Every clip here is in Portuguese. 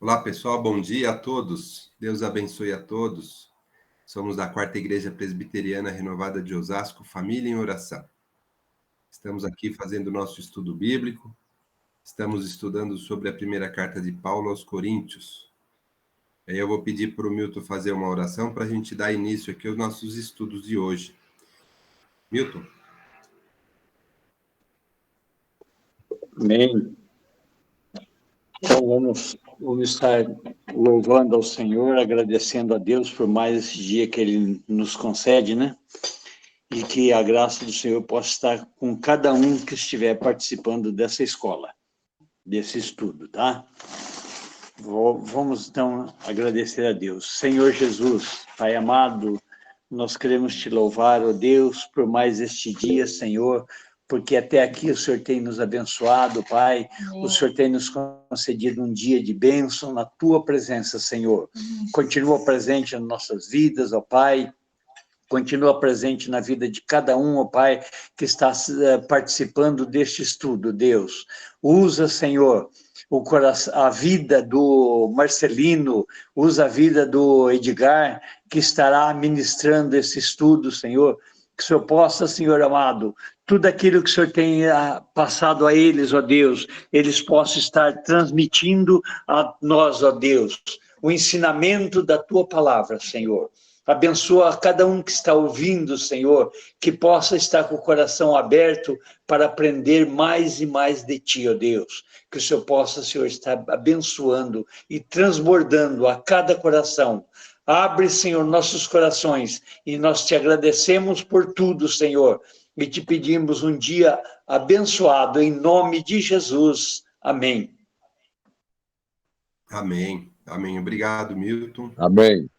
Olá, pessoal, bom dia a todos. Deus abençoe a todos. Somos da Quarta Igreja Presbiteriana Renovada de Osasco, Família em Oração. Estamos aqui fazendo o nosso estudo bíblico. Estamos estudando sobre a primeira carta de Paulo aos Coríntios. Aí eu vou pedir para o Milton fazer uma oração para a gente dar início aqui aos nossos estudos de hoje. Milton. Amém. Então vamos estar louvando ao Senhor, agradecendo a Deus por mais esse dia que Ele nos concede, né? E que a graça do Senhor possa estar com cada um que estiver participando dessa escola, desse estudo, tá? Vamos então agradecer a Deus. Senhor Jesus, Pai amado, nós queremos te louvar, ó Deus, por mais este dia, Senhor, porque até aqui o Senhor tem nos abençoado, Pai. O Senhor tem nos concedido um dia de bênção na Tua presença, Senhor. Continua presente nas nossas vidas, ó Pai. Continua presente na vida de cada um, ó Pai, que está participando deste estudo, Deus. Usa, Senhor, a vida do Marcelino, usa a vida do Edgar, que estará ministrando esse estudo, Senhor. Que o Senhor possa, Senhor amado, tudo aquilo que o Senhor tem passado a eles, ó Deus, eles possam estar transmitindo a nós, ó Deus, o ensinamento da Tua palavra, Senhor. Abençoa cada um que está ouvindo, Senhor, que possa estar com o coração aberto para aprender mais e mais de Ti, ó Deus. Que o Senhor possa, Senhor, estar abençoando e transbordando a cada coração. Abre, Senhor, nossos corações e nós te agradecemos por tudo, Senhor. E te pedimos um dia abençoado em nome de Jesus. Amém. Amém. Amém. Obrigado, Milton. Amém.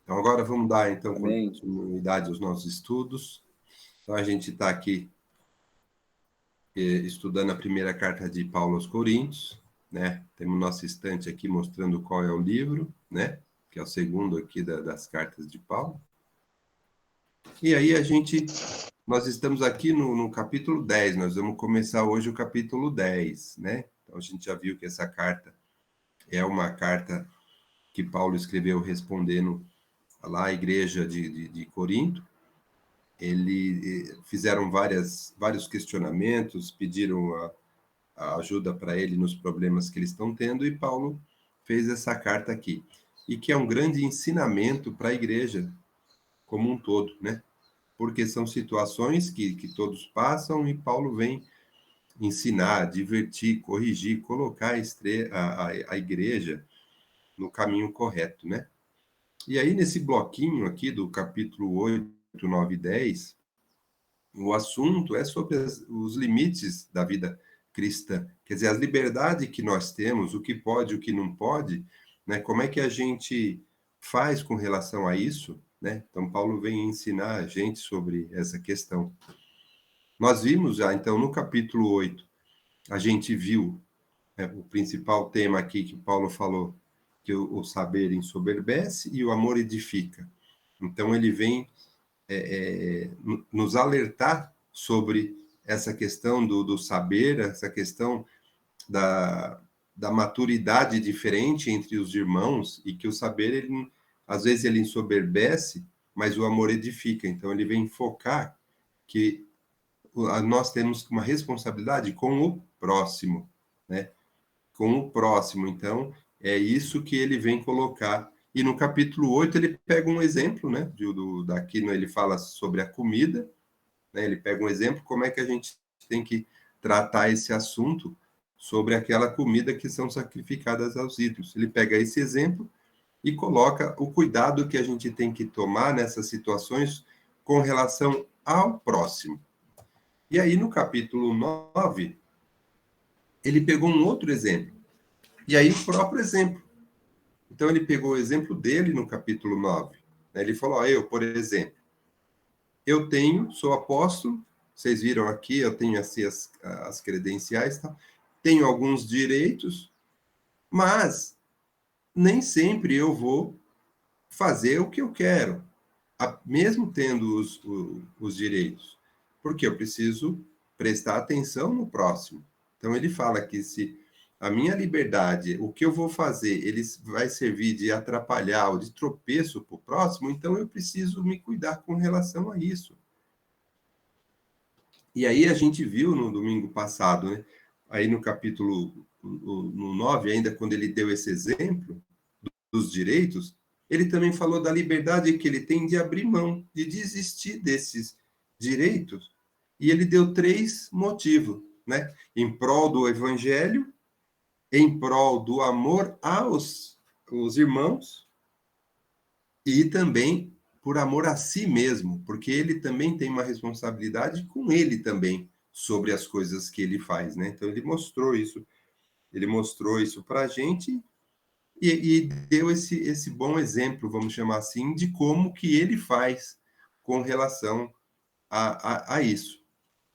Então, agora vamos dar, então, continuidade aos nossos estudos. Então, a gente está aqui estudando a primeira carta de Paulo aos Coríntios, né? Temos nossa estante aqui mostrando qual é o livro, né? Que é o segundo aqui das cartas de Paulo. E aí nós estamos aqui no capítulo 10, nós vamos começar hoje o capítulo 10, né? Então, a gente já viu que essa carta é uma carta que Paulo escreveu respondendo lá à igreja de Corinto. Fizeram vários questionamentos, pediram a ajuda para ele nos problemas que eles estão tendo, e Paulo fez essa carta aqui, e que é um grande ensinamento para a igreja como um todo, né? Porque são situações que todos passam, e Paulo vem ensinar, divertir, corrigir, colocar a igreja no caminho correto, né? E aí, nesse bloquinho aqui do capítulo 8, 9 e 10, o assunto é sobre os limites da vida cristã. Quer dizer, as liberdades que nós temos, o que pode, o que não pode, né? Como é que a gente faz com relação a isso, né? Então, Paulo vem ensinar a gente sobre essa questão. Nós vimos já, então, no capítulo 8, a gente viu, né, o principal tema aqui que Paulo falou, que o saber ensoberbece e o amor edifica. Então, ele vem nos alertar sobre essa questão do saber, essa questão da maturidade diferente entre os irmãos, e que o saber, às vezes, ele ensoberbece, mas o amor edifica. Então, ele vem focar que nós temos uma responsabilidade com o próximo, né? Com o próximo. Então, é isso que ele vem colocar. E no capítulo 8, ele pega um exemplo, né? Daqui ele fala sobre a comida, né? Ele pega um exemplo, como é que a gente tem que tratar esse assunto sobre aquela comida que são sacrificadas aos ídolos. Ele pega esse exemplo e coloca o cuidado que a gente tem que tomar nessas situações com relação ao próximo. E aí, no capítulo 9, ele pegou um outro exemplo. E aí, o próprio exemplo. Então, ele pegou o exemplo dele no capítulo 9. Ele falou, eu, por exemplo, sou apóstolo, vocês viram aqui, eu tenho assim as credenciais, tá? Tenho alguns direitos, mas nem sempre eu vou fazer o que eu quero, mesmo tendo os direitos, porque eu preciso prestar atenção no próximo. Então, ele fala que se a minha liberdade, o que eu vou fazer, ele vai servir de atrapalhar ou de tropeço para o próximo, então eu preciso me cuidar com relação a isso. E aí a gente viu no domingo passado, né? Aí no capítulo no 9, ainda quando ele deu esse exemplo dos direitos, ele também falou da liberdade que ele tem de abrir mão, de desistir desses direitos. E ele deu 3 motivos, né? Em prol do evangelho, em prol do amor aos irmãos e também por amor a si mesmo, porque ele também tem uma responsabilidade com ele também sobre as coisas que ele faz, né? Então ele mostrou isso para a gente e deu esse bom exemplo, vamos chamar assim, de como que ele faz com relação a isso.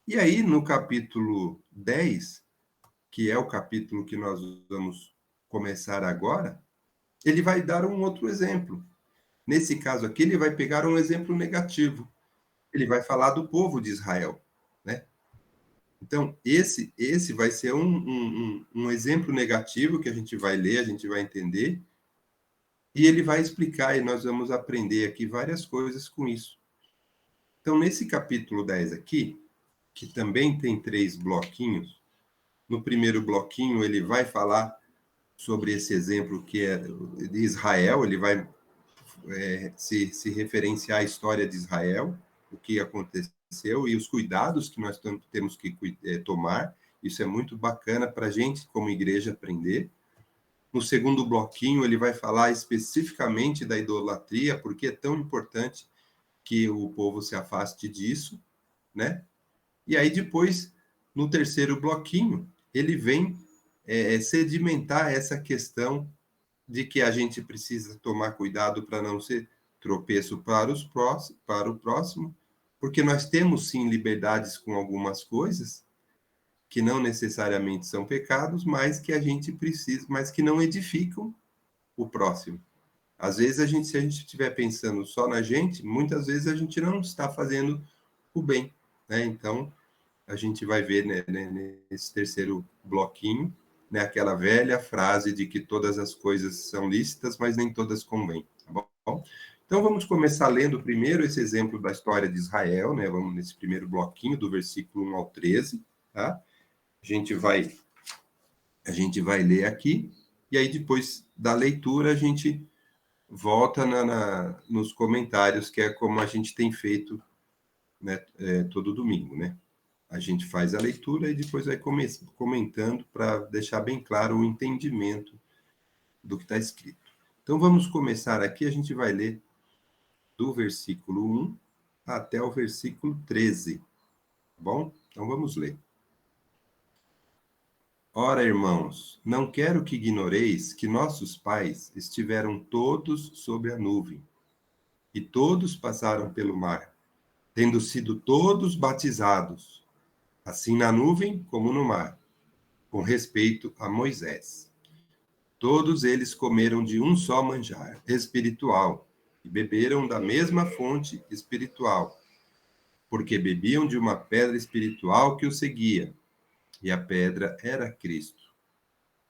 E aí, no capítulo 10, que é o capítulo que nós vamos começar agora, ele vai dar um outro exemplo. Nesse caso aqui, ele vai pegar um exemplo negativo. Ele vai falar do povo de Israel, né? Então, esse vai ser um exemplo negativo que a gente vai ler, a gente vai entender, e ele vai explicar, e nós vamos aprender aqui várias coisas com isso. Então, nesse capítulo 10 aqui, que também tem 3 bloquinhos, no primeiro bloquinho ele vai falar sobre esse exemplo que é de Israel, ele vai se referenciar à história de Israel, o que aconteceu e os cuidados que nós temos que tomar. Isso é muito bacana para a gente, como igreja, aprender. No segundo bloquinho, ele vai falar especificamente da idolatria, porque é tão importante que o povo se afaste disso, né? E aí, depois, no terceiro bloquinho, ele vem sedimentar essa questão de que a gente precisa tomar cuidado para não ser tropeço para o próximo, porque nós temos sim liberdades com algumas coisas que não necessariamente são pecados, mas que a gente precisa, mas que não edificam o próximo. Às vezes se a gente estiver pensando só na gente, muitas vezes a gente não está fazendo o bem, né? Então a gente vai ver, né, nesse terceiro bloquinho, né, aquela velha frase de que todas as coisas são lícitas, mas nem todas convêm, tá bom? Então vamos começar lendo primeiro esse exemplo da história de Israel, né? Vamos nesse primeiro bloquinho do versículo 1 ao 13, tá? A gente vai ler aqui e aí depois da leitura a gente volta nos comentários, que é como a gente tem feito, né, todo domingo, né? A gente faz a leitura e depois vai comentando para deixar bem claro o entendimento do que está escrito. Então, vamos começar aqui, a gente vai ler do versículo 1 até o versículo 13, tá bom? Então, vamos ler. Ora, irmãos, não quero que ignoreis que nossos pais estiveram todos sob a nuvem, e todos passaram pelo mar, tendo sido todos batizados, assim na nuvem como no mar, com respeito a Moisés. Todos eles comeram de um só manjar espiritual e beberam da mesma fonte espiritual, porque bebiam de uma pedra espiritual que os seguia, e a pedra era Cristo.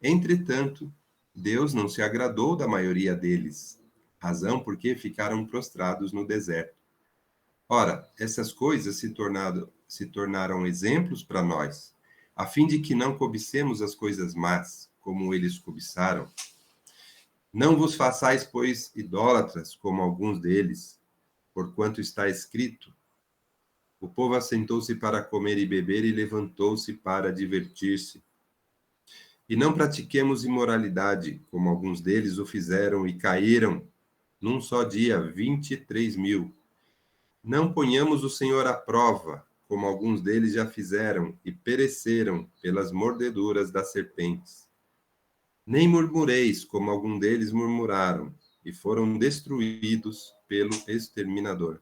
Entretanto, Deus não se agradou da maioria deles, razão porque ficaram prostrados no deserto. Ora, essas coisas se tornaram exemplos para nós, a fim de que não cobicemos as coisas más, como eles cobiçaram. Não vos façais, pois, idólatras, como alguns deles, porquanto está escrito: o povo assentou-se para comer e beber e levantou-se para divertir-se. E não pratiquemos imoralidade, como alguns deles o fizeram e caíram, num só dia, 23.000. Não ponhamos o Senhor à prova, como alguns deles já fizeram e pereceram pelas mordeduras das serpentes. Nem murmureis, como alguns deles murmuraram, e foram destruídos pelo exterminador.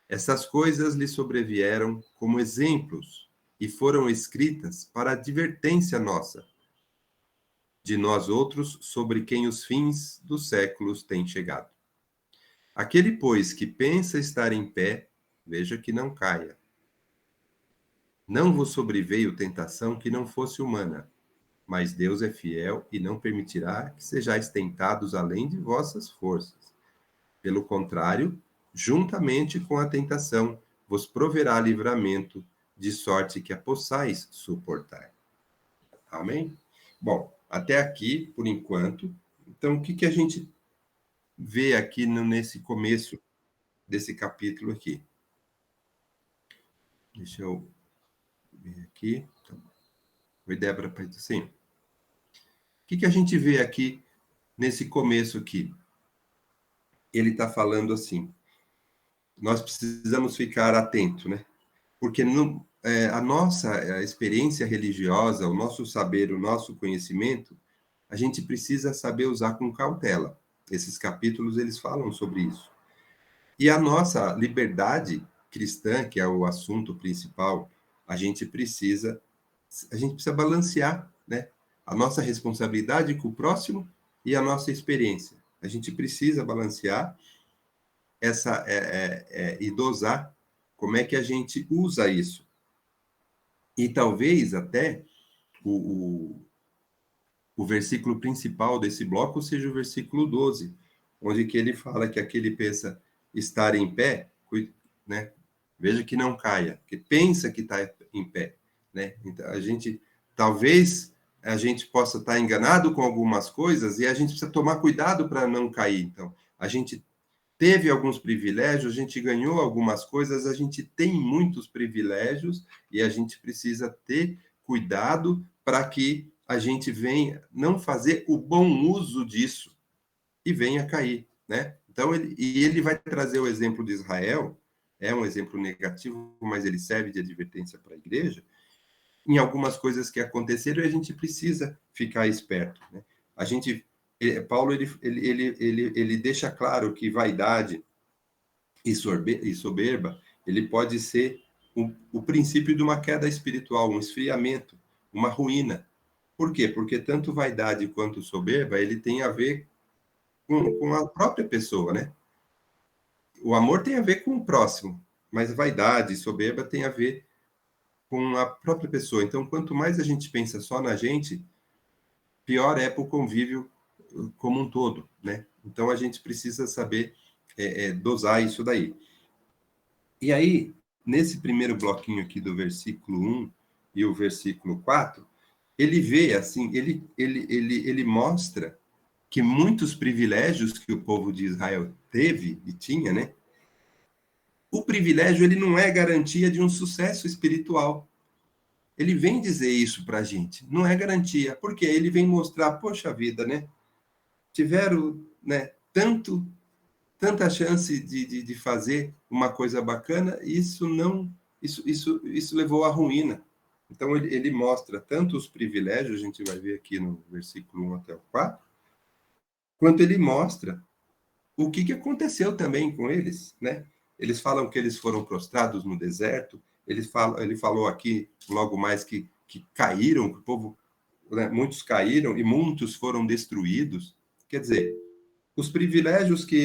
Essas coisas lhe sobrevieram como exemplos e foram escritas para advertência nossa, de nós outros, sobre quem os fins dos séculos têm chegado. Aquele, pois, que pensa estar em pé, veja que não caia. Não vos sobreveio tentação que não fosse humana, mas Deus é fiel e não permitirá que sejais tentados além de vossas forças. Pelo contrário, juntamente com a tentação, vos proverá livramento, de sorte que a possais suportar. Amém? Bom, até aqui, por enquanto. Então, o que a gente vê aqui nesse começo desse capítulo aqui? Deixa eu ver aqui. Oi, Débora, sim. O que a gente vê aqui nesse começo aqui? Ele está falando assim, nós precisamos ficar atento, né? Porque a nossa experiência religiosa, o nosso saber, o nosso conhecimento, a gente precisa saber usar com cautela. Esses capítulos, eles falam sobre isso. E a nossa liberdade cristã, que é o assunto principal, a gente precisa balancear, né? A nossa responsabilidade com o próximo e a nossa experiência. A gente precisa balancear e dosar como é que a gente usa isso. E talvez até o versículo principal desse bloco seja o versículo 12, onde que ele fala que aquele pensa estar em pé, né? Veja que não caia, que pensa que está em pé, né? Então, talvez a gente possa estar enganado com algumas coisas e a gente precisa tomar cuidado para não cair. Então, a gente teve alguns privilégios, a gente ganhou algumas coisas, a gente tem muitos privilégios e a gente precisa ter cuidado para que a gente venha não fazer o bom uso disso e venha cair, né? Então, ele vai trazer o exemplo de Israel, é um exemplo negativo, mas ele serve de advertência para a igreja, em algumas coisas que aconteceram e a gente precisa ficar esperto, né? Paulo, ele deixa claro que vaidade e soberba, ele pode ser o princípio de uma queda espiritual, um esfriamento, uma ruína. Por quê? Porque tanto vaidade quanto soberba, ele tem a ver com a própria pessoa, né? O amor tem a ver com o próximo, mas vaidade e soberba tem a ver com a própria pessoa. Então, quanto mais a gente pensa só na gente, pior é para o convívio como um todo, né? Então, a gente precisa saber dosar isso daí. E aí, nesse primeiro bloquinho aqui do versículo 1 e o versículo 4, ele vê, assim, ele mostra que muitos privilégios que o povo de Israel teve e tinha, né? O privilégio, ele não é garantia de um sucesso espiritual. Ele vem dizer isso para a gente. Não é garantia. Porque ele vem mostrar, poxa vida, né? Tiveram, né, tanta chance de fazer uma coisa bacana, e isso levou à ruína. Então, ele mostra tanto os privilégios, a gente vai ver aqui no versículo 1 até o 4, quanto ele mostra o que aconteceu também com eles, né? Eles falam que eles foram prostrados no deserto, ele falou aqui, logo mais, que caíram, que o povo, né, muitos caíram e muitos foram destruídos. Quer dizer, os privilégios que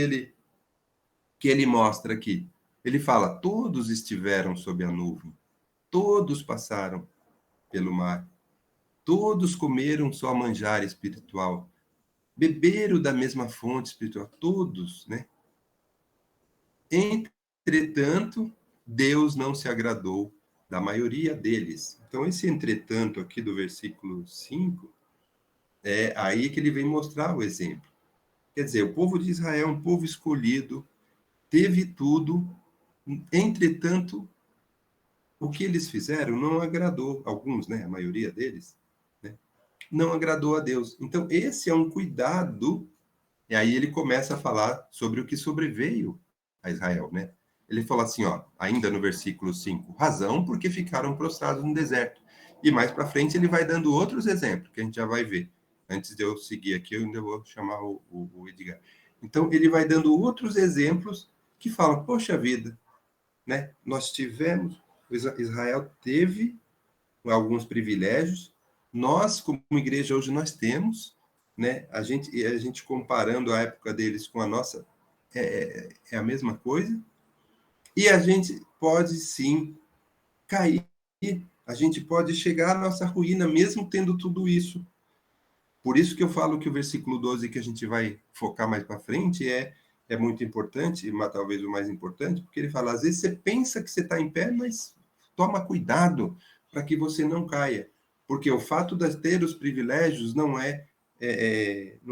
ele mostra aqui, ele fala, todos estiveram sob a nuvem, todos passaram pelo mar, todos comeram só manjar espiritual, beberam da mesma fonte espiritual, todos, né? Entretanto, Deus não se agradou da maioria deles. Então, esse entretanto aqui do versículo 5, é aí que ele vem mostrar o exemplo. Quer dizer, o povo de Israel é um povo escolhido, teve tudo, entretanto, o que eles fizeram não agradou, alguns, né, a maioria deles, né, não agradou a Deus. Então, esse é um cuidado, e aí ele começa a falar sobre o que sobreveio a Israel, né? Ele fala assim, ó, ainda no versículo 5, razão porque ficaram prostrados no deserto. E mais para frente ele vai dando outros exemplos, que a gente já vai ver. Antes de eu seguir aqui, eu ainda vou chamar o Edgar. Então, ele vai dando outros exemplos que falam, poxa vida, né? Nós tivemos, Israel teve alguns privilégios, nós, como igreja, hoje nós temos, né? A gente comparando a época deles com a nossa, é a mesma coisa, e a gente pode sim cair, a gente pode chegar à nossa ruína, mesmo tendo tudo isso, Por isso que eu falo que o versículo 12, que a gente vai focar mais para frente, é muito importante, mas talvez o mais importante, porque ele fala, às vezes você pensa que você está em pé, mas toma cuidado para que você não caia. Porque o fato de ter os privilégios não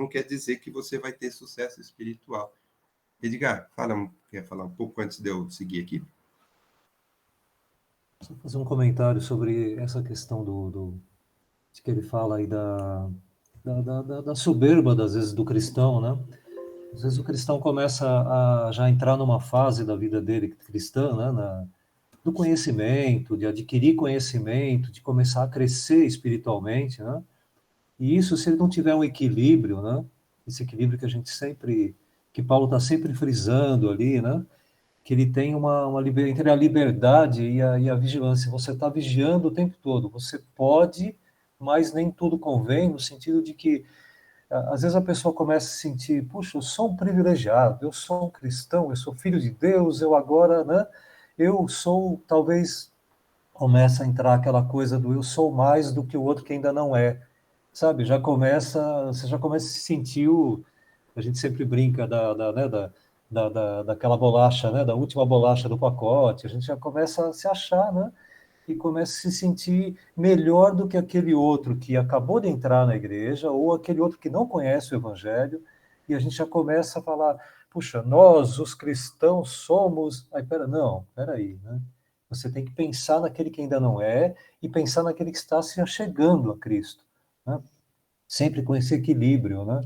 quer dizer que você vai ter sucesso espiritual. Edgar, quer falar um pouco antes de eu seguir aqui? Só fazer um comentário sobre essa questão de que ele fala aí da soberba, às vezes, do cristão, né? Às vezes o cristão começa a já entrar numa fase da vida dele cristã, né? Do conhecimento, de adquirir conhecimento, de começar a crescer espiritualmente, né? E isso, se ele não tiver um equilíbrio, né? Esse equilíbrio que a gente sempre, que Paulo está sempre frisando ali, né? Que ele tem entre a liberdade e a vigilância. Você está vigiando o tempo todo. Você pode, mas nem tudo convém, no sentido de que, às vezes a pessoa começa a se sentir, puxa, eu sou um privilegiado, eu sou um cristão, eu sou filho de Deus, eu agora, né? Eu sou, talvez, começa a entrar aquela coisa do eu sou mais do que o outro que ainda não é. Sabe, você já começa a se sentir a gente sempre brinca né, daquela bolacha, né, da última bolacha do pacote, a gente já começa a se achar, né, e começa a se sentir melhor do que aquele outro que acabou de entrar na igreja, ou aquele outro que não conhece o evangelho, e a gente já começa a falar, puxa, nós, os cristãos, somos... Não, peraí, né? Você tem que pensar naquele que ainda não é, e pensar naquele que está se achegando a Cristo, né? Sempre com esse equilíbrio, né?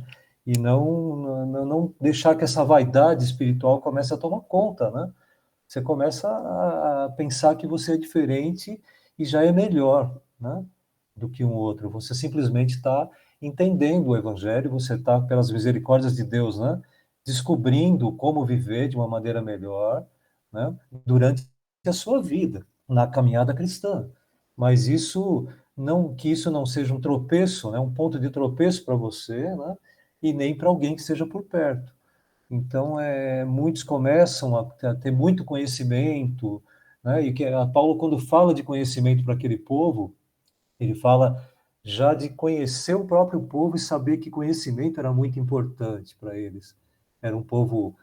E não deixar que essa vaidade espiritual comece a tomar conta, né? Você começa a pensar que você é diferente e já é melhor, né? Do que um outro. Você simplesmente está entendendo o Evangelho, você está, pelas misericórdias de Deus, né? Descobrindo como viver de uma maneira melhor, né? Durante a sua vida, na caminhada cristã. Mas que isso não seja um tropeço, né? Um ponto de tropeço para você, né? E nem para alguém que esteja por perto. Então, muitos começam a ter muito conhecimento, né? E que a Paulo, quando fala de conhecimento para aquele povo, ele fala já de conhecer o próprio povo e saber que conhecimento era muito importante para eles. Era um povo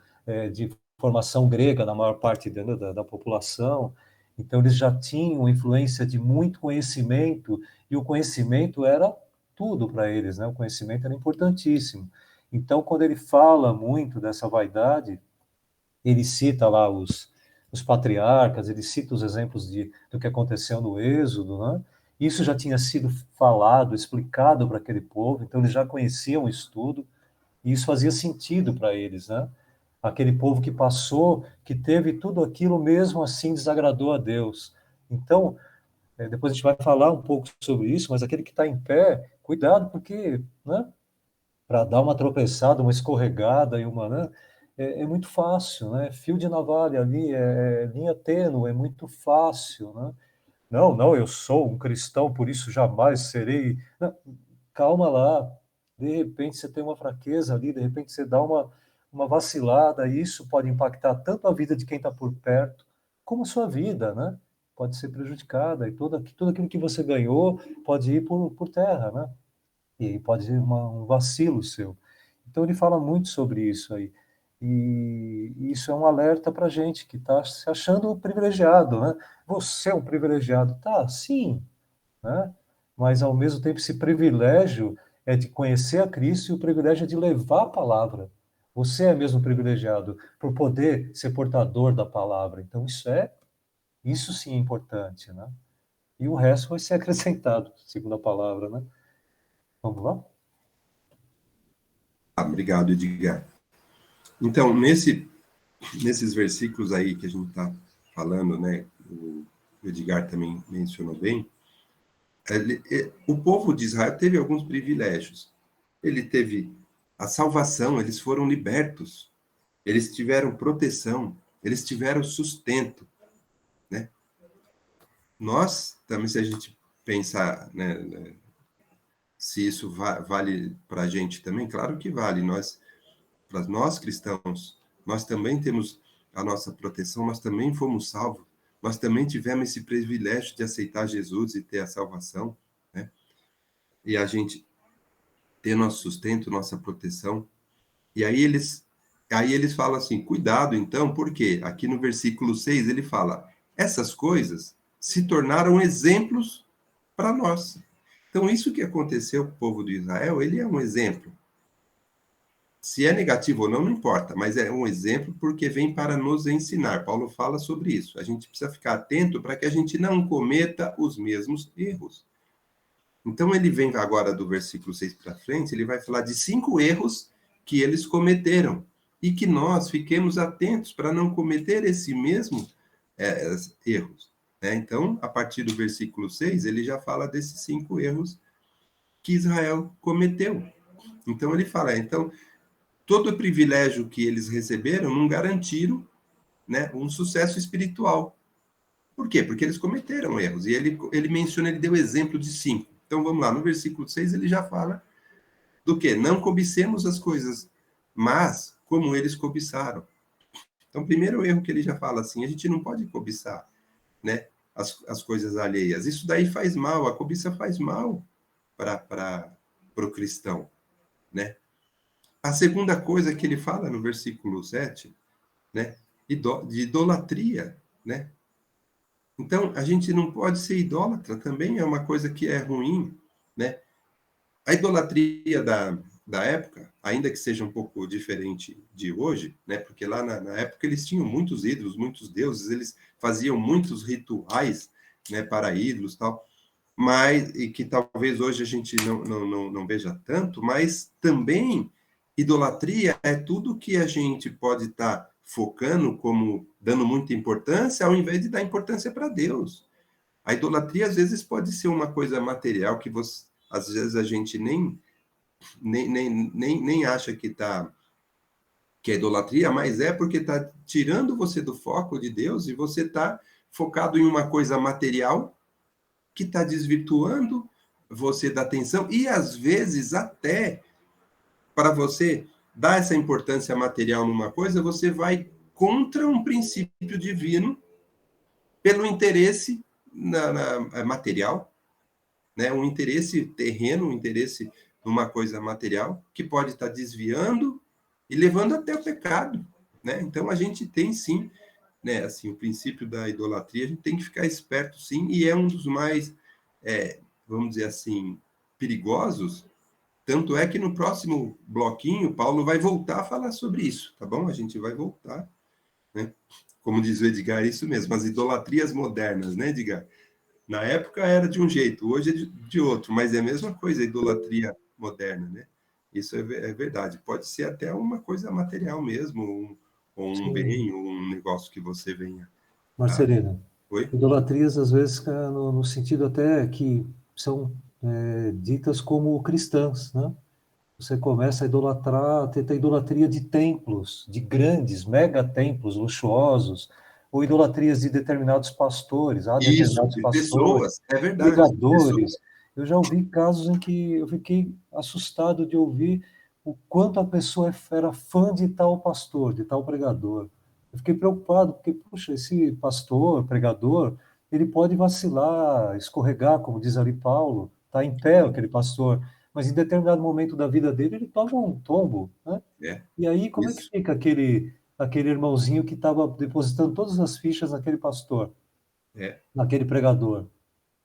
de formação grega na maior parte da população, então eles já tinham influência de muito conhecimento, e o conhecimento era tudo para eles, né? O conhecimento era importantíssimo. Então, quando ele fala muito dessa vaidade, ele cita lá os patriarcas, ele cita os exemplos do que aconteceu no Êxodo, né? Isso já tinha sido falado, explicado para aquele povo, então eles já conheciam isso tudo, e isso fazia sentido para eles, né? Aquele povo que passou, que teve tudo aquilo, mesmo assim desagradou a Deus. Então, depois a gente vai falar um pouco sobre isso, mas aquele que está em pé, cuidado, porque, né? Para dar uma tropeçada, uma escorregada e né? É muito fácil, né? Fio de navalha ali, linha tênue, é muito fácil, né? Não, eu sou um cristão, por isso jamais serei. Não, calma lá, de repente você tem uma fraqueza ali, de repente você dá uma vacilada, e isso pode impactar tanto a vida de quem está por perto, como a sua vida, né? Pode ser prejudicada, e tudo aquilo que você ganhou pode ir por terra, né? E pode ser um vacilo seu. Então ele fala muito sobre isso aí. E isso é um alerta para a gente que está se achando privilegiado, né? Você é um privilegiado, tá? Sim, né? Mas ao mesmo tempo esse privilégio é de conhecer a Cristo e o privilégio é de levar a palavra. Você é mesmo privilegiado por poder ser portador da palavra. Então isso sim é importante, né? E o resto vai ser acrescentado, segundo a palavra, né? Vamos lá? Obrigado, Edgar. Então, nesses versículos aí que a gente está falando, né, o Edgar também mencionou bem, o povo de Israel teve alguns privilégios. Ele teve a salvação, eles foram libertos, eles tiveram proteção, eles tiveram sustento, né? Nós, também, se a gente pensar, né, se isso vale para a gente também, claro que vale. Para nós cristãos, nós também temos a nossa proteção, nós também fomos salvos, nós também tivemos esse privilégio de aceitar Jesus e ter a salvação, né? E a gente ter nosso sustento, nossa proteção. E aí eles falam assim, cuidado então, porque aqui no versículo 6 ele fala, essas coisas se tornaram exemplos para nós. Então, isso que aconteceu com o povo de Israel, ele é um exemplo. Se é negativo ou não, não importa, mas é um exemplo porque vem para nos ensinar. Paulo fala sobre isso. A gente precisa ficar atento para que a gente não cometa os mesmos erros. Então, ele vem agora do versículo 6 para frente, ele vai falar de 5 erros que eles cometeram e que nós fiquemos atentos para não cometer esse mesmo erros. Né? Então, a partir do versículo 6, ele já fala desses 5 erros que Israel cometeu. Então, ele fala, então, todo o privilégio que eles receberam não garantiram, né, um sucesso espiritual. Por quê? Porque eles cometeram erros. E ele menciona, ele deu exemplo de 5. Então, vamos lá, no versículo 6, ele já fala do quê? Não cobicemos as coisas, mas como eles cobiçaram. Então, o primeiro erro que ele já fala assim, a gente não pode cobiçar, né, as coisas alheias. Isso daí faz mal, a cobiça faz mal para o cristão, né? A segunda coisa que ele fala no versículo 7, né, de idolatria, né? Então, a gente não pode ser idólatra, também é uma coisa que é ruim, né? A idolatria da época, ainda que seja um pouco diferente de hoje, né? Porque lá na época eles tinham muitos ídolos, muitos deuses, eles faziam muitos rituais, né, para ídolos e tal, mas, e que talvez hoje a gente não veja tanto, mas também idolatria é tudo que a gente pode estar focando como dando muita importância, ao invés de dar importância para Deus. A idolatria, às vezes, pode ser uma coisa material que às vezes a gente nem acha que é idolatria, mas é porque está tirando você do foco de Deus e você está focado em uma coisa material que está desvirtuando você da atenção e, às vezes, até para você dar essa importância material numa coisa, você vai contra um princípio divino pelo interesse material, né? Um interesse terreno, um interesse numa coisa material, que pode estar desviando e levando até o pecado, né? Então, a gente tem, sim, né, assim, o princípio da idolatria, a gente tem que ficar esperto, sim, e é um dos mais, vamos dizer assim, perigosos. Tanto é que no próximo bloquinho, Paulo vai voltar a falar sobre isso, tá bom? A gente vai voltar, né? Como diz o Edgar, é isso mesmo, as idolatrias modernas, né, Edgar? Na época era de um jeito, hoje é de outro, mas é a mesma coisa, a idolatria moderna, né? Isso é verdade. Pode ser até uma coisa material mesmo, ou um Sim. bem, ou um negócio que você venha. Marcelino, Oi? idolatrias às vezes no sentido até que são ditas como cristãs, né? Você começa a idolatrar, ter idolatria de templos, de grandes, mega templos luxuosos, ou idolatrias de determinados pastores, há Isso, determinados de pastores, pessoas, é verdade. pregadores. Eu já ouvi casos em que eu fiquei assustado de ouvir o quanto a pessoa era fã de tal pastor, de tal pregador. Eu fiquei preocupado, porque, puxa, esse pastor, pregador, ele pode vacilar, escorregar, como diz ali Paulo, está em pé aquele pastor, mas em determinado momento da vida dele, ele toma um tombo, né? É, E aí, como é que isso. fica aquele irmãozinho que estava depositando todas as fichas naquele pastor, É, naquele pregador?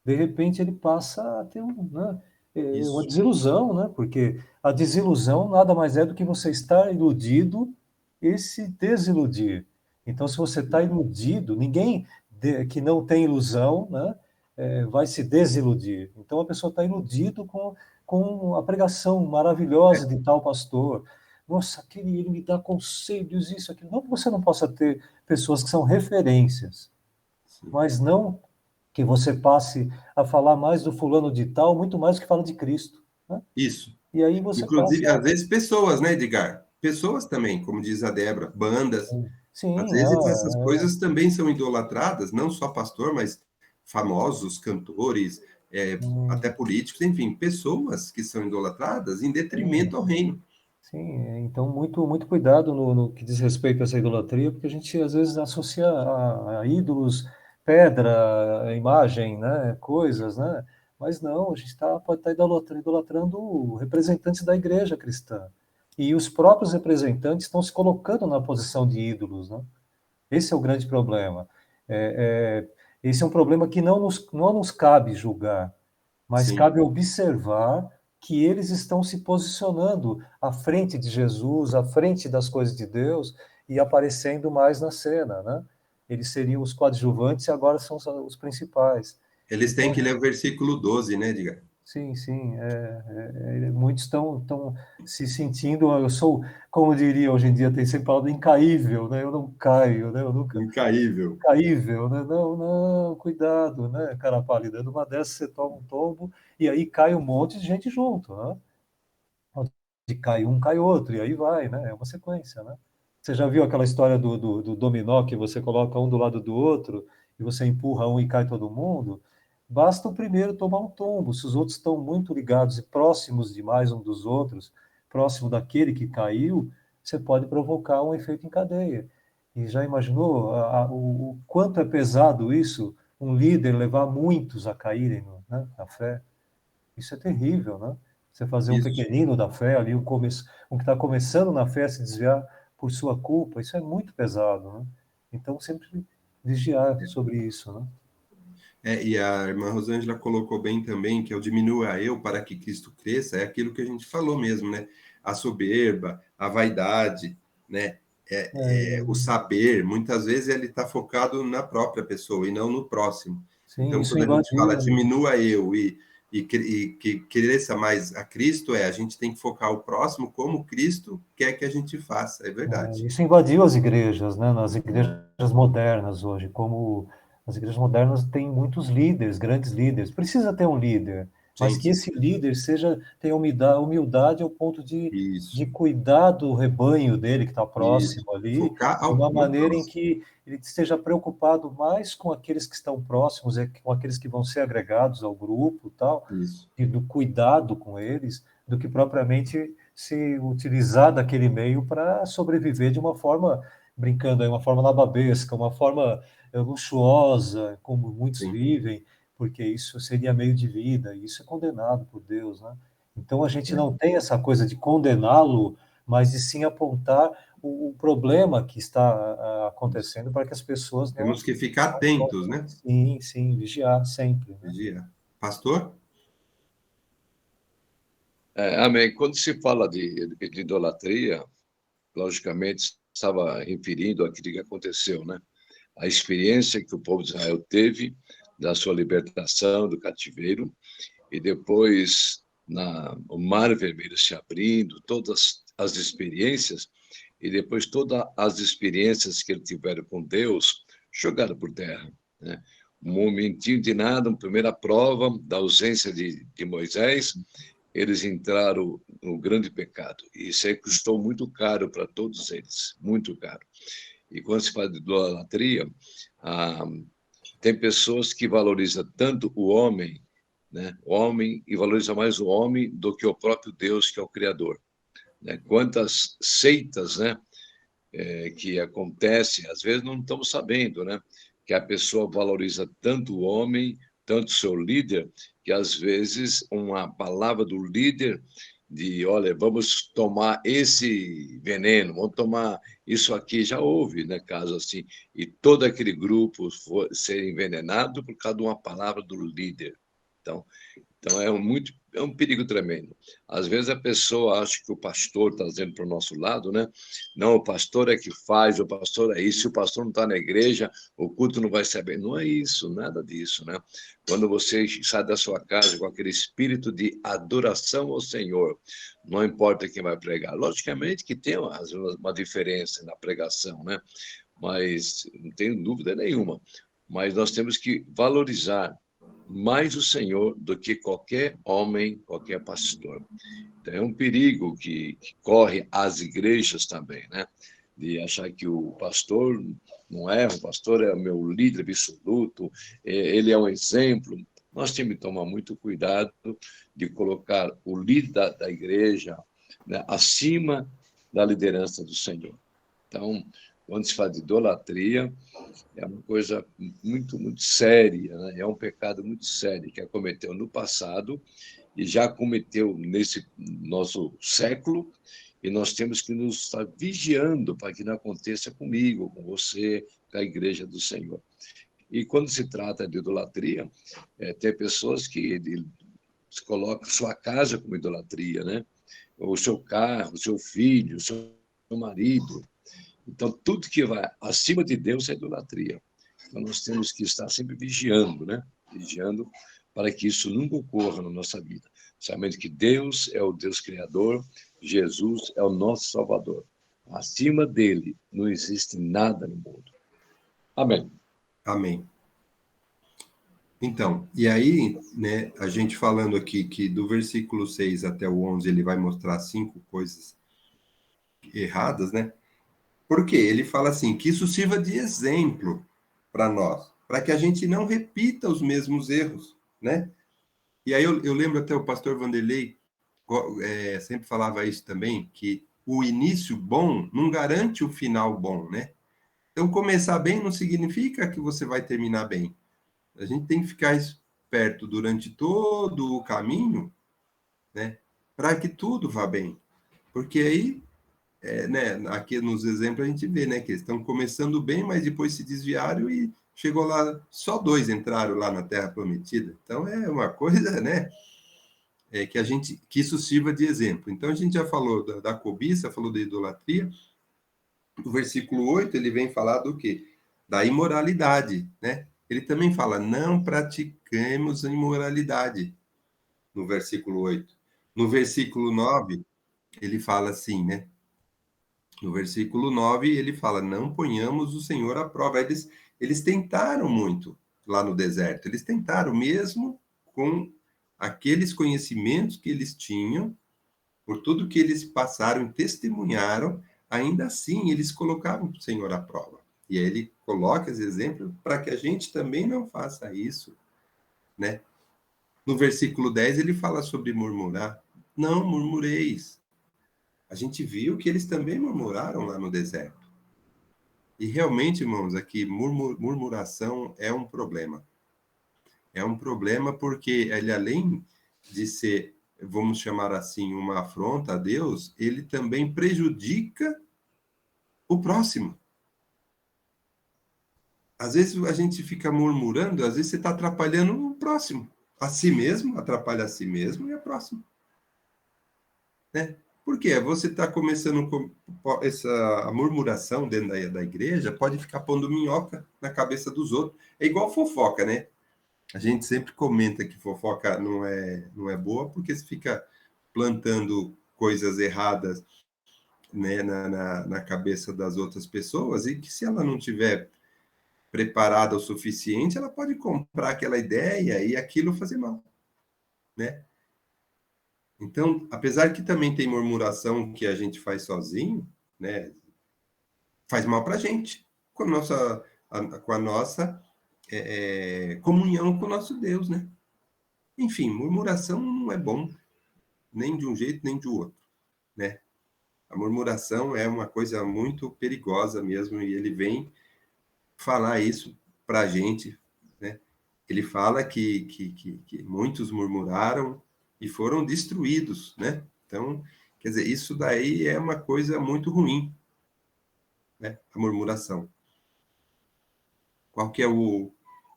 De repente ele passa a ter né, uma isso. desilusão, né? Porque a desilusão nada mais é do que você estar iludido e se desiludir. Então, se você está iludido, ninguém que não tem ilusão, né, vai se desiludir. Então, a pessoa está iludido com a pregação maravilhosa de tal pastor. Nossa, ele me dá conselhos, isso, aquilo. Não que você não possa ter pessoas que são referências, Sim. mas não que você passe a falar mais do fulano de tal, muito mais do que fala de Cristo, né? Isso. E aí você passa. Inclusive, às vezes, pessoas, né, Edgar? Pessoas também, como diz a Débora, bandas. Às Sim, vezes essas coisas também são idolatradas, não só pastor, mas famosos, cantores, até políticos, enfim, pessoas que são idolatradas em sim, detrimento ao reino. sim. Então, muito, muito cuidado no que diz respeito a essa idolatria, porque a gente às vezes associa a ídolos pedra, imagem, né, coisas, né? Mas não, a gente pode estar idolatrando representantes da igreja cristã. E os próprios representantes estão se colocando na posição de ídolos, né? Esse é o grande problema. Esse é um problema que não nos cabe julgar, mas Sim. cabe observar que eles estão se posicionando à frente de Jesus, à frente das coisas de Deus e aparecendo mais na cena, né? Eles seriam os coadjuvantes e agora são os principais. Eles têm Então, que ler o versículo 12, né, Edgar? sim, sim. Muitos estão se sentindo, eu sou, como diria hoje em dia, tem sempre falado incaível, né? Eu não caio, né? Eu nunca. Incaível. Caível, né? Não, não, cuidado, né, cara pálida? Numa dessas você toma um tombo e aí cai um monte de gente junto, né? Onde cai um, cai outro, e aí vai, né? É uma sequência, né? Você já viu aquela história do dominó que você coloca um do lado do outro e você empurra um e cai todo mundo? Basta o primeiro tomar um tombo. Se os outros estão muito ligados e próximos demais um dos outros, próximo daquele que caiu, você pode provocar um efeito em cadeia. E já imaginou o quanto é pesado isso? Um líder levar muitos a caírem, né, na fé? Isso é terrível, né? Você fazer um Isso. pequenino da fé ali, um que está começando na fé se desviar por sua culpa, isso é muito pesado, né? Então, sempre vigiar sobre isso, né? E a irmã Rosângela colocou bem também que eu diminua eu para que Cristo cresça, é aquilo que a gente falou mesmo, né? A soberba, a vaidade, né? O saber, muitas vezes ele está focado na própria pessoa e não no próximo. Sim, Então, isso quando a gente fala invadiu. diminua eu e que cresça mais a Cristo, a gente tem que focar o próximo como Cristo quer que a gente faça, é verdade. Isso invadiu as igrejas, né? Nas igrejas modernas hoje, como as igrejas modernas têm muitos líderes, grandes líderes. Precisa ter um líder, mas Sim, que esse líder tenha humildade ao ponto de isso, cuidar do rebanho dele que está isso. próximo ali, Focar de uma no maneira em próximo. que ele esteja preocupado mais com aqueles que estão próximos, com aqueles que vão ser agregados ao grupo, tal, Isso. e do cuidado com eles, do que propriamente se utilizar daquele meio para sobreviver de uma forma, brincando aí, uma forma nababesca, uma forma luxuosa, como muitos Sim. vivem, porque isso seria meio de vida, e isso é condenado por Deus, né? Então a gente não tem essa coisa de condená-lo, mas de sim apontar o problema que está Isso. acontecendo para que as pessoas Temos que ficar atentos, né? sim, sim, vigiar sempre, né? Vigia. Pastor? Amém. Quando se fala de idolatria, logicamente estava referindo àquilo que aconteceu, né? A experiência que o povo de Israel teve da sua libertação do cativeiro e depois o Mar Vermelho se abrindo, todas as experiências e depois todas as experiências que eles tiveram com Deus jogaram por terra, né? Um momentinho de nada, uma primeira prova da ausência de Moisés, eles entraram no grande pecado. E isso aí custou muito caro para todos eles, muito caro. E quando se fala de idolatria, tem pessoas que valorizam tanto o homem, né? O homem, e valoriza mais o homem do que o próprio Deus, que é o Criador. Né? Quantas seitas, né? Que acontecem, às vezes não estamos sabendo, né? Que a pessoa valoriza tanto o homem, tanto o seu líder, que às vezes uma palavra do líder de, olha, vamos tomar esse veneno, vamos tomar isso aqui, já houve, né, caso assim, e todo aquele grupo ser envenenado por causa de uma palavra do líder. Então é um perigo tremendo. Às vezes a pessoa acha que o pastor está dizendo para o nosso lado, né? Não, o pastor é que faz, o pastor é isso, se o pastor não está na igreja, o culto não vai ser bem. Não é isso, nada disso, né? Quando você sai da sua casa com aquele espírito de adoração ao Senhor, não importa quem vai pregar. Logicamente que tem uma diferença na pregação, né? Mas não tenho dúvida nenhuma. Mas nós temos que valorizar mais o Senhor do que qualquer homem, qualquer pastor. Então, é um perigo que corre às igrejas também, né? De achar que o pastor não é, o pastor é o meu líder absoluto, ele é um exemplo. Nós temos que tomar muito cuidado de colocar o líder da igreja, né, acima da liderança do Senhor. Então, quando se fala de idolatria, é uma coisa muito, muito séria, né? É um pecado muito sério que acometeu no passado e já cometeu nesse nosso século, e nós temos que nos estar vigiando para que não aconteça comigo, com você, com a igreja do Senhor. E quando se trata de idolatria, tem pessoas que colocam sua casa como idolatria, né? O seu carro, o seu filho, o seu marido. Então, tudo que vai acima de Deus é idolatria. Então, nós temos que estar sempre vigiando, né? Vigiando para que isso nunca ocorra na nossa vida. Sabendo que Deus é o Deus Criador, Jesus é o nosso Salvador. Acima dele não existe nada no mundo. Amém. Amém. Então, e aí, né, a gente falando aqui que do versículo 6 até o 11, ele vai mostrar 5 coisas erradas, né? Porque ele fala assim, que isso sirva de exemplo para nós, para que a gente não repita os mesmos erros, né? E aí eu lembro até o pastor Vanderlei sempre falava isso também, que o início bom não garante o final bom, né? Então, começar bem não significa que você vai terminar bem. A gente tem que ficar esperto durante todo o caminho, né? Para que tudo vá bem. Porque aí, né, aqui nos exemplos a gente vê, né, que eles estão começando bem, mas depois se desviaram e chegou lá, só 2 entraram lá na Terra Prometida. Então, é uma coisa, né? Que isso sirva de exemplo. Então, a gente já falou da cobiça, falou da idolatria. O versículo 8, ele vem falar do quê? Da imoralidade, né? Ele também fala, não pratiquemos a imoralidade, no versículo 8. No versículo 9, ele fala assim, né? No versículo 9, ele fala, não ponhamos o Senhor à prova. Eles tentaram muito lá no deserto, eles tentaram mesmo com aqueles conhecimentos que eles tinham, por tudo que eles passaram e testemunharam, ainda assim eles colocavam o Senhor à prova. E aí ele coloca esse exemplo para que a gente também não faça isso, né? No versículo 10 ele fala sobre murmurar. Não murmureis. A gente viu que eles também murmuraram lá no deserto. E realmente, irmãos, aqui murmuração é um problema. É um problema porque ele, além de ser, vamos chamar assim, uma afronta a Deus, ele também prejudica o próximo. Às vezes a gente fica murmurando, às vezes você está atrapalhando o próximo. A si mesmo, atrapalha a si mesmo e a próximo. Né? Por quê? Você está começando com a murmuração dentro da igreja, pode ficar pondo minhoca na cabeça dos outros. É igual fofoca, né? A gente sempre comenta que fofoca não é boa, porque você fica plantando coisas erradas, né, na cabeça das outras pessoas, e que se ela não tiver preparada o suficiente, ela pode comprar aquela ideia e aquilo fazer mal, né? Então, apesar que também tem murmuração que a gente faz sozinho, né, faz mal para a gente, com a nossa comunhão com o nosso Deus, né? Enfim, murmuração não é bom, nem de um jeito, nem de outro, né? A murmuração é uma coisa muito perigosa mesmo, e ele vem falar isso para a gente, né? Ele fala que muitos murmuraram e foram destruídos, né? Então, quer dizer, isso daí é uma coisa muito ruim, né? A murmuração. Qual que é o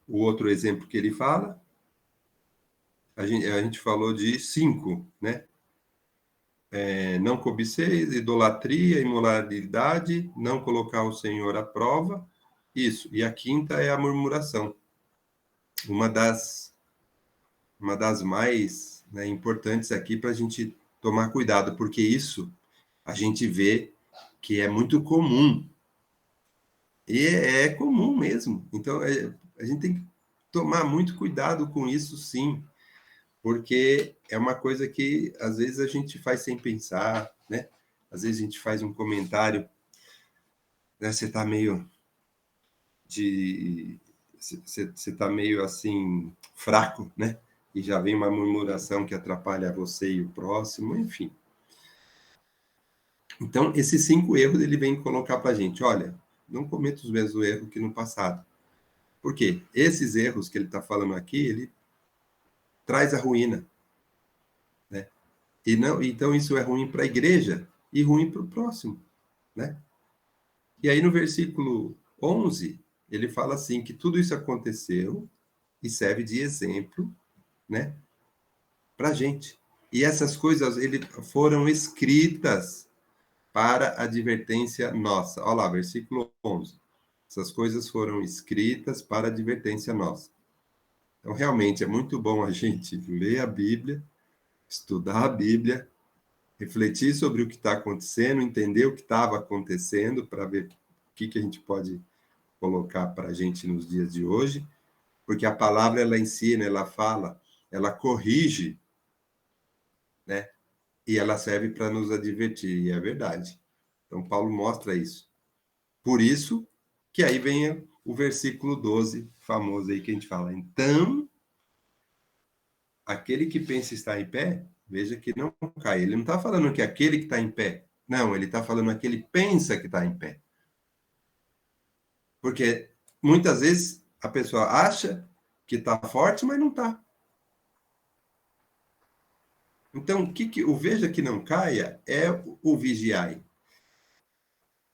outro exemplo que ele fala? A gente falou de 5, né? Não cobiceis, idolatria, imoralidade, não colocar o Senhor à prova, isso. E a quinta é a murmuração. Uma das mais, né, importantes aqui para a gente tomar cuidado, porque isso a gente vê que é muito comum. E é comum mesmo. Então, a gente tem que tomar muito cuidado com isso, sim, porque é uma coisa que às vezes a gente faz sem pensar, né? Às vezes a gente faz um comentário, né? Você está meio assim fraco, né? E já vem uma murmuração que atrapalha você e o próximo, enfim. Então, esses 5 erros ele vem colocar para a gente. Olha, não cometa os mesmos erros que no passado. Por quê? Esses erros que ele está falando aqui, ele traz a ruína, né? E não, então isso é ruim para a igreja e ruim para o próximo, né? E aí no versículo 11, ele fala assim, que tudo isso aconteceu e serve de exemplo, né, para a gente. E essas coisas foram escritas para advertência nossa. Olha lá, versículo 11. Essas coisas foram escritas para advertência nossa. Então, realmente, é muito bom a gente ler a Bíblia, estudar a Bíblia, refletir sobre o que está acontecendo, entender o que estava acontecendo, para ver o que a gente pode colocar para a gente nos dias de hoje, porque a palavra, ela ensina, ela fala, ela corrige, né? E ela serve para nos advertir, e é verdade. Então, Paulo mostra isso. Por isso, que aí vem o versículo 12, famoso aí, que a gente fala. Então, aquele que pensa estar em pé, veja que não cai. Ele não está falando que aquele que está em pé. Não, ele está falando aquele que pensa que está em pé. Porque, muitas vezes, a pessoa acha que está forte, mas não está. Então, o veja que não caia é o vigiai.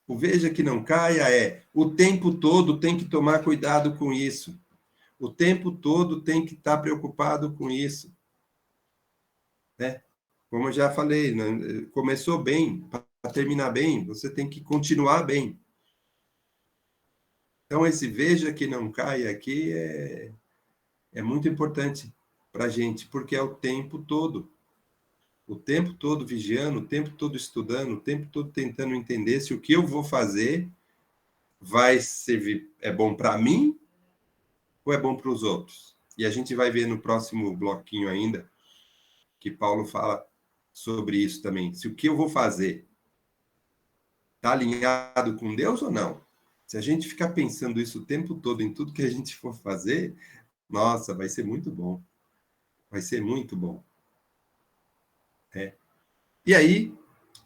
O veja que não caia é o tempo todo tem que tomar cuidado com isso. O tempo todo tem que estar preocupado com isso. Né? Como eu já falei, né? Começou bem, para terminar bem, você tem que continuar bem. Então, esse veja que não caia aqui é muito importante para a gente, porque é o tempo todo. O tempo todo vigiando, o tempo todo estudando, o tempo todo tentando entender se o que eu vou fazer vai servir, é bom para mim ou é bom para os outros. E a gente vai ver no próximo bloquinho ainda, que Paulo fala sobre isso também. Se o que eu vou fazer está alinhado com Deus ou não? Se a gente ficar pensando isso o tempo todo em tudo que a gente for fazer, nossa, vai ser muito bom. Vai ser muito bom. É. E aí,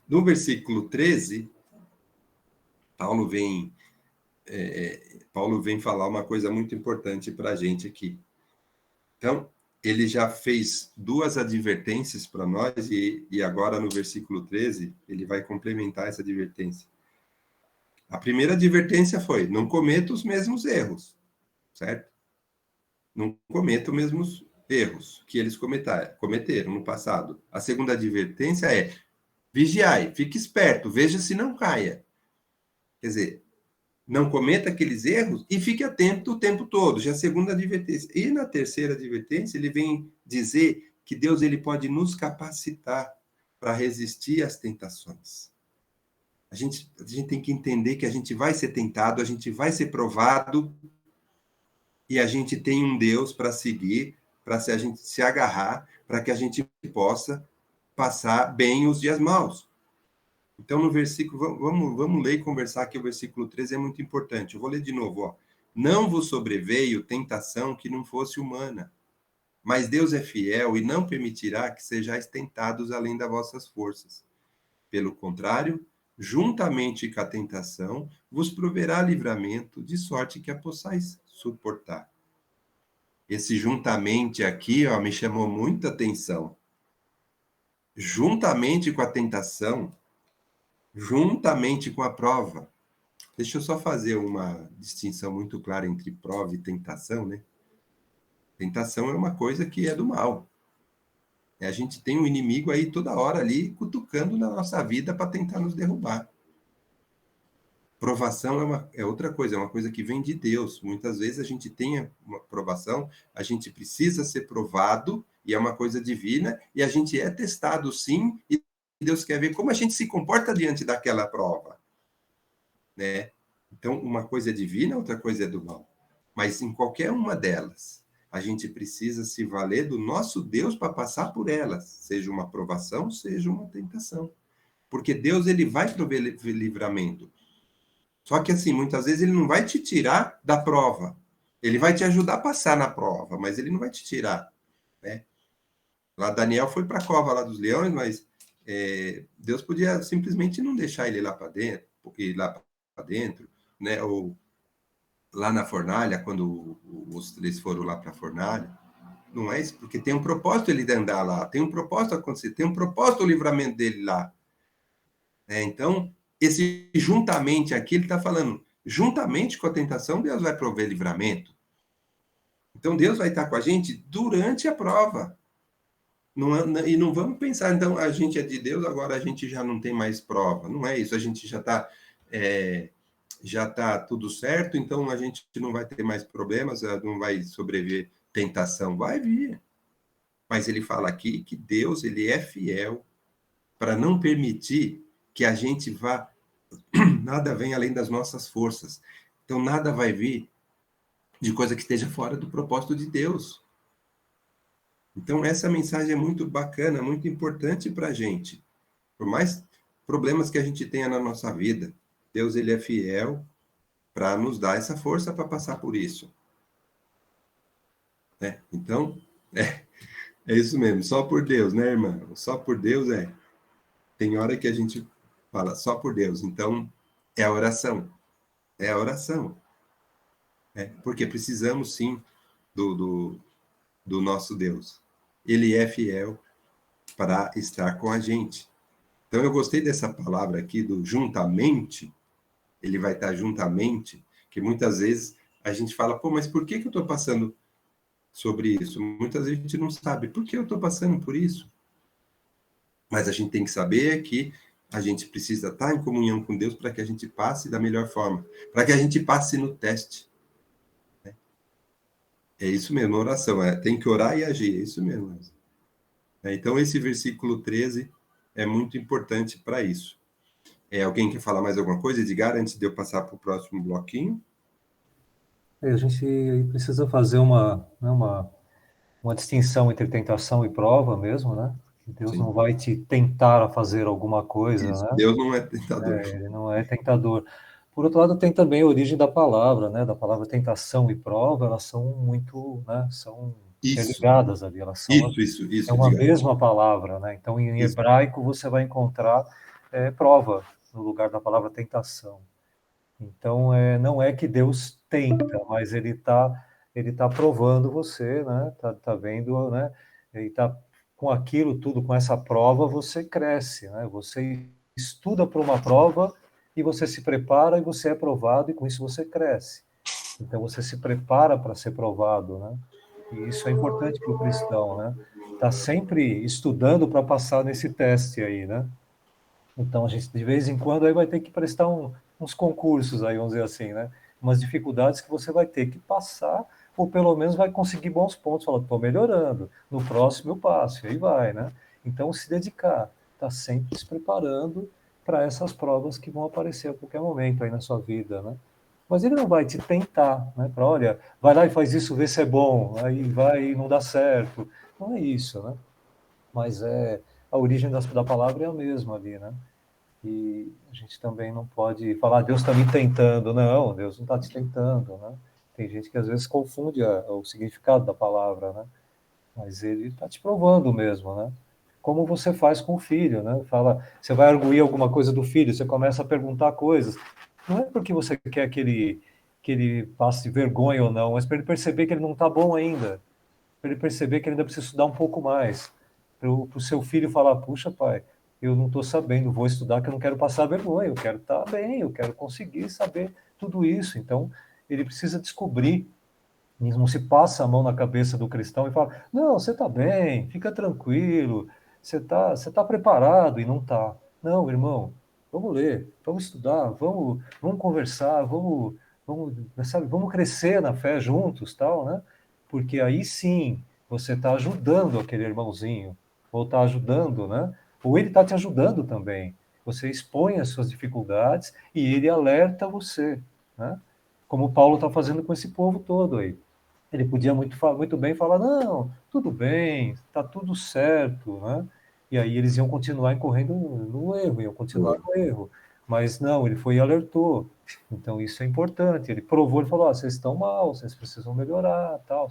no versículo 13, Paulo vem falar uma coisa muito importante para a gente aqui. Então, ele já fez duas advertências para nós e agora no versículo 13, ele vai complementar essa advertência. A primeira advertência foi, não cometa os mesmos erros, certo? Não cometa os mesmos erros que eles cometeram no passado. A segunda advertência é, vigiai, fique esperto, veja se não caia. Quer dizer, não cometa aqueles erros e fique atento o tempo todo. Já a segunda advertência. E na terceira advertência, ele vem dizer que Deus ele pode nos capacitar para resistir às tentações. A gente tem que entender que a gente vai ser tentado, a gente vai ser provado, e a gente tem um Deus para seguir, para a gente se agarrar, para que a gente possa passar bem os dias maus. Então, no versículo, vamos ler e conversar aqui, o versículo 13 é muito importante. Eu vou ler de novo, ó. Não vos sobreveio tentação que não fosse humana, mas Deus é fiel e não permitirá que sejais tentados além das vossas forças. Pelo contrário, juntamente com a tentação, vos proverá livramento, de sorte que a possais suportar. Esse juntamente aqui, ó, me chamou muita atenção. Juntamente com a tentação, juntamente com a prova. Deixa eu só fazer uma distinção muito clara entre prova e tentação, né? Tentação é uma coisa que é do mal. A gente tem um inimigo aí toda hora ali cutucando na nossa vida para tentar nos derrubar. Provação é outra coisa, é uma coisa que vem de Deus. Muitas vezes a gente tem uma provação, a gente precisa ser provado, e é uma coisa divina, e a gente é testado sim, e Deus quer ver como a gente se comporta diante daquela prova. Né? Então, uma coisa é divina, outra coisa é do mal. Mas em qualquer uma delas, a gente precisa se valer do nosso Deus para passar por elas, seja uma provação, seja uma tentação. Porque Deus ele vai prover livramento. Só que assim, muitas vezes ele não vai te tirar da prova. Ele vai te ajudar a passar na prova, mas ele não vai te tirar. Né? Lá Daniel foi para a cova lá dos leões, mas Deus podia simplesmente não deixar ele lá para dentro, né? Ou lá na fornalha, quando os três foram lá para a fornalha, não é isso? Porque tem um propósito ele de andar lá, tem um propósito acontecer, tem um propósito o livramento dele lá. Então, esse juntamente aqui, ele está falando, juntamente com a tentação, Deus vai prover livramento. Então, Deus vai estar com a gente durante a prova. E não vamos pensar, então, a gente é de Deus, agora a gente já não tem mais prova. Não é isso, a gente já está tudo certo, então a gente não vai ter mais problemas, não vai sobreviver tentação. Vai vir. Mas ele fala aqui que Deus, ele é fiel para não permitir que a gente vá, nada vem além das nossas forças. Então, nada vai vir de coisa que esteja fora do propósito de Deus. Então, essa mensagem é muito bacana, muito importante para a gente. Por mais problemas que a gente tenha na nossa vida, Deus, ele é fiel para nos dar essa força para passar por isso. Então, é isso mesmo, só por Deus, né, irmã? Só por Deus Tem hora que a gente fala só por Deus. Então, é a oração. É a oração. Porque precisamos, sim, do nosso Deus. Ele é fiel para estar com a gente. Então, eu gostei dessa palavra aqui, do juntamente. Ele vai estar juntamente, que muitas vezes a gente fala, pô, mas por que eu estou passando sobre isso? Muitas vezes a gente não sabe. Por que eu estou passando por isso? Mas a gente tem que saber que a gente precisa estar em comunhão com Deus para que a gente passe da melhor forma, para que a gente passe no teste. É isso mesmo, oração. Tem que orar e agir, é isso mesmo. Então, esse versículo 13 é muito importante para isso. Alguém quer falar mais alguma coisa, Edgar, antes de eu passar para o próximo bloquinho? A gente precisa fazer uma distinção entre tentação e prova mesmo, né? Deus Sim. não vai te tentar a fazer alguma coisa, Isso. né? Deus não é tentador. Ele não é tentador. Por outro lado, tem também a origem da palavra, né? Da palavra tentação e prova, elas são muito, né? São interligadas ali, elas são Isso, é uma Edgar. mesma palavra, né? Então, em Isso. hebraico, você vai encontrar prova no lugar da palavra tentação. Então, não é que Deus tenta, mas ele tá provando você, né? Tá vendo, né? Ele tá com aquilo tudo, com essa prova, você cresce, né? Você estuda para uma prova e você se prepara e você é provado e com isso você cresce. Então, você se prepara para ser provado, né? E isso é importante para o cristão, né? Tá sempre estudando para passar nesse teste aí, né? Então, a gente, de vez em quando, aí vai ter que prestar uns concursos aí, vamos dizer assim, né? Umas dificuldades que você vai ter que passar, ou pelo menos vai conseguir bons pontos, falando, estou melhorando, no próximo eu passo, e aí vai, né? Então, se dedicar, tá sempre se preparando para essas provas que vão aparecer a qualquer momento aí na sua vida, né? Mas ele não vai te tentar, né? Para, olha, vai lá e faz isso, vê se é bom, aí vai e não dá certo. Não é isso, né? Mas a origem da palavra é a mesma ali, né? E a gente também não pode falar, Deus está me tentando. Não, Deus não está te tentando, né? Tem gente que às vezes confunde o significado da palavra, né? Mas ele está te provando mesmo, né? Como você faz com o filho, né? Fala, você vai arguir alguma coisa do filho, você começa a perguntar coisas. Não é porque você quer que ele passe vergonha ou não, mas para ele perceber que ele não está bom ainda. Para ele perceber que ele ainda precisa estudar um pouco mais. Para o seu filho falar, puxa, pai, eu não estou sabendo, vou estudar que eu não quero passar vergonha, eu quero estar bem, eu quero conseguir saber tudo isso. Então, ele precisa descobrir, não se passa a mão na cabeça do cristão e fala, não, você está bem, fica tranquilo, você tá preparado, e não está. Não, irmão, vamos ler, vamos estudar, vamos conversar, sabe, vamos crescer na fé juntos, tal, né? Porque aí sim, você está ajudando aquele irmãozinho, ou está ajudando, né? Ou ele está te ajudando também. Você expõe as suas dificuldades e ele alerta você, né? Como Paulo está fazendo com esse povo todo aí. Ele podia muito bem falar, não, tudo bem, está tudo certo, né? E aí eles iam continuar incorrendo no erro, iam continuar no erro. Mas não, ele foi e alertou. Então isso é importante. Ele provou, ele falou, vocês estão mal, vocês precisam melhorar, tal.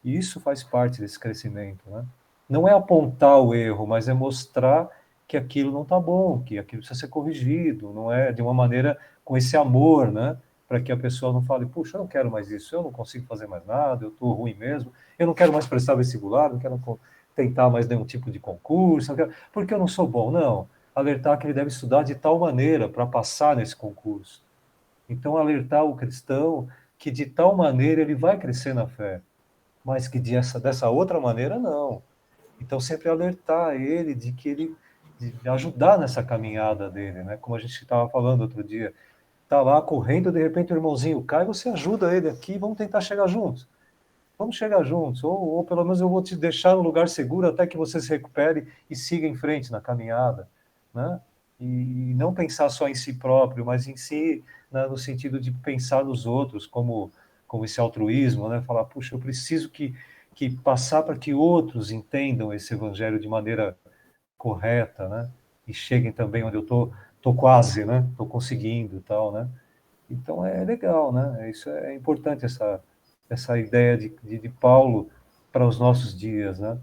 E isso faz parte desse crescimento, né? Não é apontar o erro, mas é mostrar que aquilo não está bom, que aquilo precisa ser corrigido, não é de uma maneira com esse amor, né? Para que a pessoa não fale, puxa, eu não quero mais isso, eu não consigo fazer mais nada, eu estou ruim mesmo, eu não quero mais prestar vestibular, não quero tentar mais nenhum tipo de concurso, porque eu não sou bom. Não, alertar que ele deve estudar de tal maneira para passar nesse concurso. Então, alertar o cristão que de tal maneira ele vai crescer na fé, mas que dessa outra maneira, não. Então, sempre alertar ele de que ele de ajudar nessa caminhada dele, né? Como a gente estava falando outro dia, tá lá correndo, de repente o irmãozinho cai, você ajuda ele aqui, vamos tentar chegar juntos. Vamos chegar juntos, ou pelo menos eu vou te deixar no lugar seguro até que você se recupere e siga em frente na caminhada, né? E não pensar só em si próprio, mas em si, né, no sentido de pensar nos outros, como esse altruísmo, né? Falar, puxa, eu preciso que passar para que outros entendam esse evangelho de maneira correta, né? E cheguem também onde eu tô quase, né? Tô conseguindo e tal, né? Então é legal, né? Isso é importante, essa ideia de Paulo para os nossos dias, né?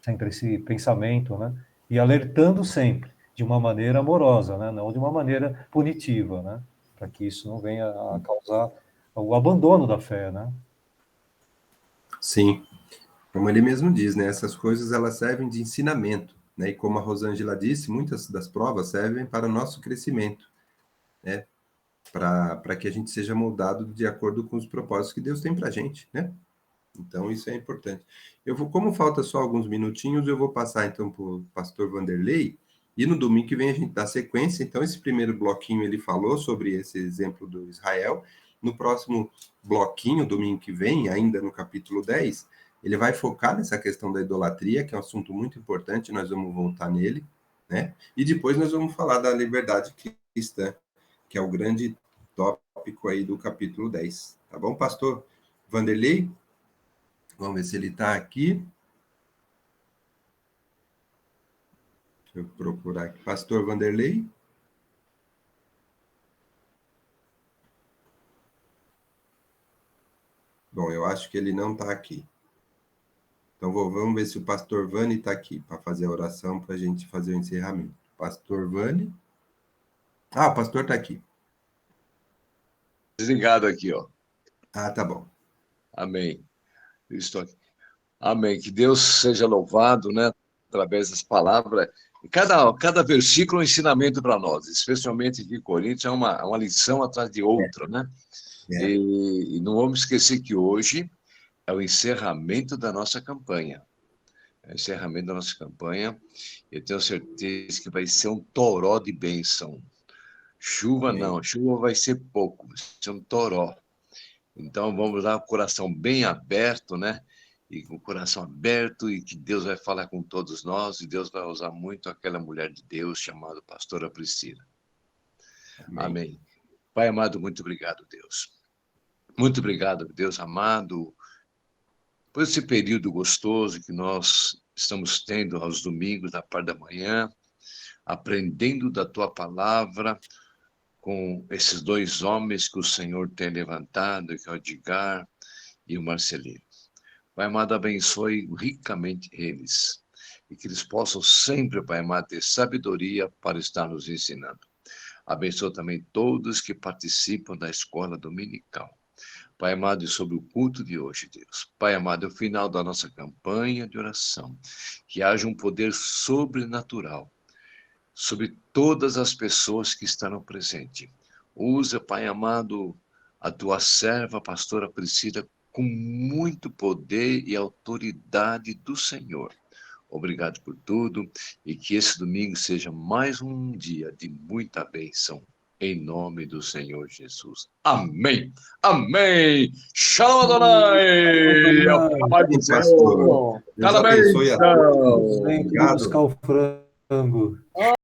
Sempre esse pensamento, né? E alertando sempre, de uma maneira amorosa, né? Não de uma maneira punitiva, né? Para que isso não venha a causar o abandono da fé, né? Sim, como ele mesmo diz, né? Essas coisas elas servem de ensinamento, né? E como a Rosângela disse, muitas das provas servem para o nosso crescimento, né? Para que a gente seja moldado de acordo com os propósitos que Deus tem para a gente, né? Então, isso é importante. Como falta só alguns minutinhos, eu vou passar então para o pastor Vanderlei, e no domingo que vem a gente dá sequência. Então, esse primeiro bloquinho ele falou sobre esse exemplo do Israel. No próximo bloquinho, domingo que vem, ainda no capítulo 10, ele vai focar nessa questão da idolatria, que é um assunto muito importante, nós vamos voltar nele, né? E depois nós vamos falar da liberdade cristã, que é o grande tópico aí do capítulo 10. Tá bom, pastor Vanderlei? Vamos ver se ele está aqui. Deixa eu procurar aqui. Pastor Vanderlei? Bom, eu acho que ele não está aqui. Então, vamos ver se o pastor Vani está aqui para fazer a oração para a gente fazer o encerramento. Pastor Vani? Ah, o pastor está aqui. Desligado aqui, ó. Ah, tá bom. Amém. Eu estou aqui. Amém. Que Deus seja louvado, né? Através das palavras. Cada versículo é um ensinamento para nós, especialmente aqui em Coríntios, é uma lição atrás de outra, né? E não vamos esquecer que hoje é o encerramento da nossa campanha. É o encerramento da nossa campanha. Eu tenho certeza que vai ser um toró de bênção. Chuva não, chuva vai ser pouco, vai ser um toró. Então vamos lá, com o coração bem aberto, né? E com o coração aberto, e que Deus vai falar com todos nós, e Deus vai usar muito aquela mulher de Deus chamada Pastora Priscila. Amém. Amém. Pai amado, muito obrigado, Deus. Muito obrigado, Deus amado, por esse período gostoso que nós estamos tendo aos domingos, na parte da manhã, aprendendo da Tua palavra, com esses dois homens que o Senhor tem levantado, que é o Edgar e o Marcelino. Pai amado, abençoe ricamente eles, e que eles possam sempre, Pai amado, ter sabedoria para estar nos ensinando. Abençoe também todos que participam da escola dominical. Pai amado, e sobre o culto de hoje, Deus. Pai amado, é o final da nossa campanha de oração. Que haja um poder sobrenatural sobre todas as pessoas que estarão presentes. Usa, Pai amado, a tua serva, a pastora Priscila, com muito poder e autoridade do Senhor. Obrigado por tudo, e que esse domingo seja mais um dia de muita bênção, em nome do Senhor Jesus. Amém. Amém. Shalom Adonai. Amém, pastor. Deus abençoe a todos. Vem buscar o frango.